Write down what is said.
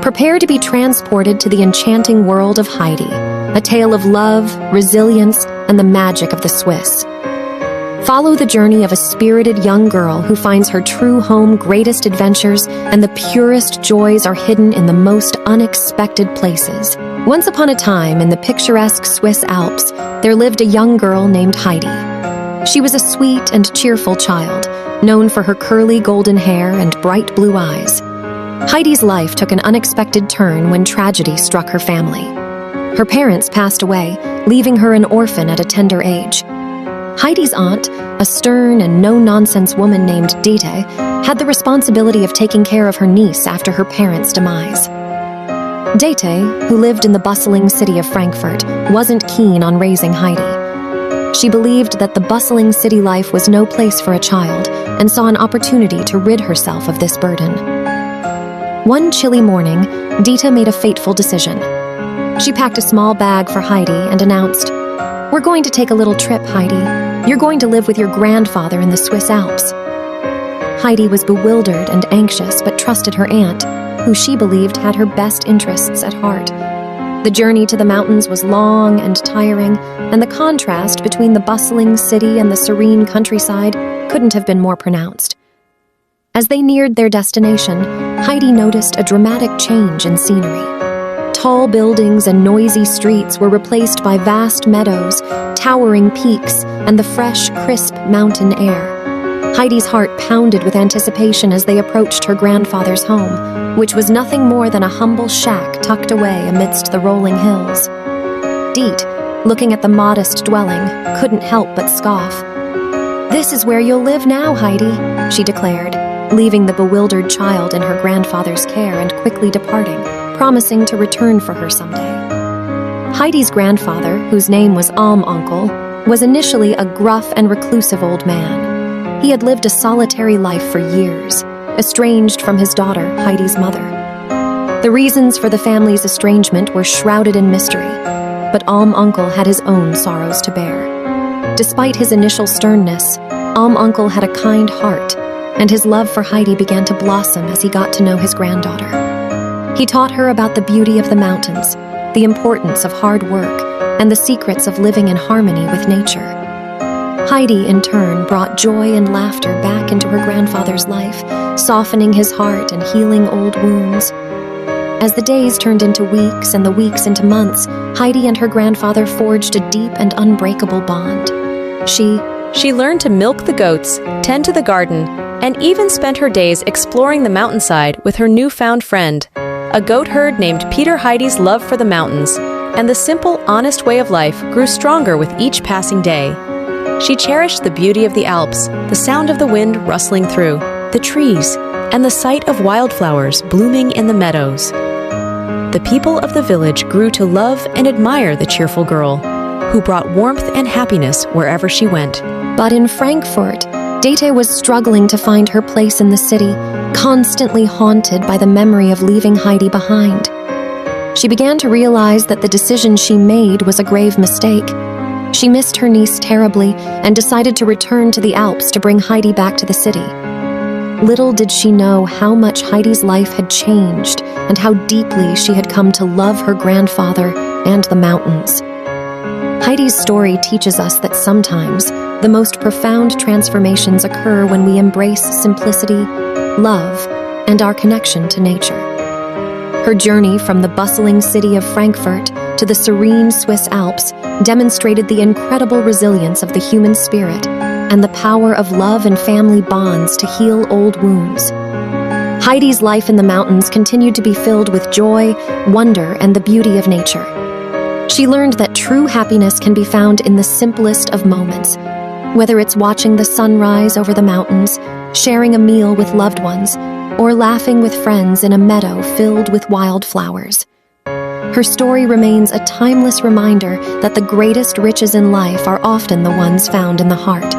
Prepare to be transported to the enchanting world of Heidi, a tale of love, resilience, and the magic of the Swiss. Follow the journey of a spirited young girl who finds her true home, greatest adventures, and the purest joys are hidden in the most unexpected places. Once upon a time, in the picturesque Swiss Alps, there lived a young girl named Heidi. She was a sweet and cheerful child, known for her curly golden hair and bright blue eyes. Heidi's life took an unexpected turn when tragedy struck her family. Her parents passed away, leaving her an orphan at a tender age. Heidi's aunt, a stern and no-nonsense woman named Dete, had the responsibility of taking care of her niece after her parents' demise. Dete, who lived in the bustling city of Frankfurt, wasn't keen on raising Heidi. She believed that the bustling city life was no place for a child and saw an opportunity to rid herself of this burden. One chilly morning, Dete made a fateful decision. She packed a small bag for Heidi and announced, "We're going to take a little trip, Heidi. You're going to live with your grandfather in the Swiss Alps." Heidi was bewildered and anxious but trusted her aunt, who she believed had her best interests at heart. The journey to the mountains was long and tiring, and the contrast between the bustling city and the serene countryside couldn't have been more pronounced. As they neared their destination, Heidi noticed a dramatic change in scenery. Tall buildings and noisy streets were replaced by vast meadows, towering peaks, and the fresh, crisp mountain air. Heidi's heart pounded with anticipation as they approached her grandfather's home, which was nothing more than a humble shack tucked away amidst the rolling hills. Dete, looking at the modest dwelling, couldn't help but scoff. "This is where you'll live now, Heidi," she declared, leaving the bewildered child in her grandfather's care and quickly departing, promising to return for her someday. Heidi's grandfather, whose name was Onkel, was initially a gruff and reclusive old man. He had lived a solitary life for years, estranged from his daughter, Heidi's mother. The reasons for the family's estrangement were shrouded in mystery, but Onkel had his own sorrows to bear. Despite his initial sternness, Uncle had a kind heart, and his love for Heidi began to blossom as he got to know his granddaughter. He taught her about the beauty of the mountains, the importance of hard work, and the secrets of living in harmony with nature. Heidi, in turn, brought joy and laughter back into her grandfather's life, softening his heart and healing old wounds. As the days turned into weeks and the weeks into months, Heidi and her grandfather forged a deep and unbreakable bond. She learned to milk the goats, tend to the garden, and even spent her days exploring the mountainside with her newfound friend, a goat herd named Peter. Heidi's love for the mountains and the simple, honest way of life grew stronger with each passing day. She cherished the beauty of the Alps, the sound of the wind rustling through the trees, and the sight of wildflowers blooming in the meadows. The people of the village grew to love and admire the cheerful girl, who brought warmth and happiness wherever she went. But in Frankfurt, Dete was struggling to find her place in the city, constantly haunted by the memory of leaving Heidi behind. She began to realize that the decision she made was a grave mistake. She missed her niece terribly and decided to return to the Alps to bring Heidi back to the city. Little did she know how much Heidi's life had changed and how deeply she had come to love her grandfather and the mountains. Heidi's story teaches us that sometimes the most profound transformations occur when we embrace simplicity, love, and our connection to nature. Her journey from the bustling city of Frankfurt to the serene Swiss Alps demonstrated the incredible resilience of the human spirit and the power of love and family bonds to heal old wounds. Heidi's life in the mountains continued to be filled with joy, wonder, and the beauty of nature. She learned that true happiness can be found in the simplest of moments, whether it's watching the sunrise over the mountains, sharing a meal with loved ones, or laughing with friends in a meadow filled with wildflowers. Her story remains a timeless reminder that the greatest riches in life are often the ones found in the heart.